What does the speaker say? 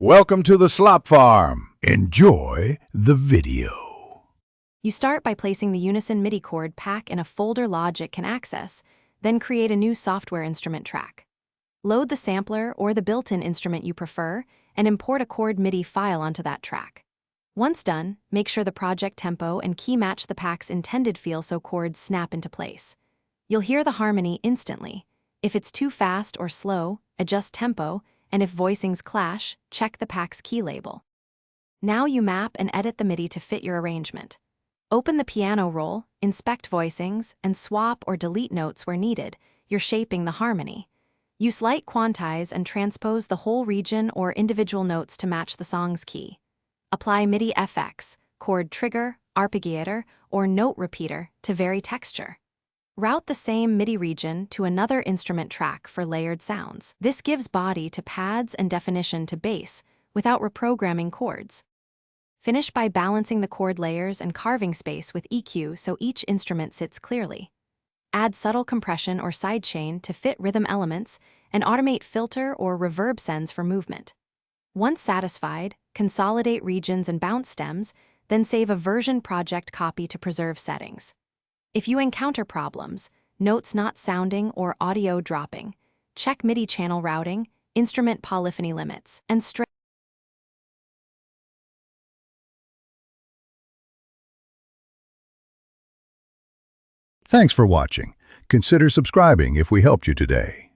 Welcome to the Slop Farm. Enjoy the video. You start by placing the Unison MIDI Chord Pack in a folder Logic can access, then create a new software instrument track. Load the sampler or the built-in instrument you prefer, and import a chord MIDI file onto that track. Once done, make sure the project tempo and key match the pack's intended feel so chords snap into place. You'll hear the harmony instantly. If it's too fast or slow, adjust tempo, and if voicings clash, check the pack's key label. Now you map and edit the MIDI to fit your arrangement. Open the piano roll, inspect voicings, and swap or delete notes where needed. You're shaping the harmony. Use light quantize and transpose the whole region or individual notes to match the song's key. Apply MIDI FX, chord trigger, arpeggiator, or note repeater to vary texture. Route the same MIDI region to another instrument track for layered sounds. This gives body to pads and definition to bass without reprogramming chords. Finish by balancing the chord layers and carving space with EQ so each instrument sits clearly. Add subtle compression or sidechain to fit rhythm elements and automate filter or reverb sends for movement. Once satisfied, consolidate regions and bounce stems, then save a version project copy to preserve settings. If you encounter problems, notes not sounding or audio dropping, check MIDI channel routing, instrument polyphony limits, and Thanks for watching. Consider subscribing if we helped you today.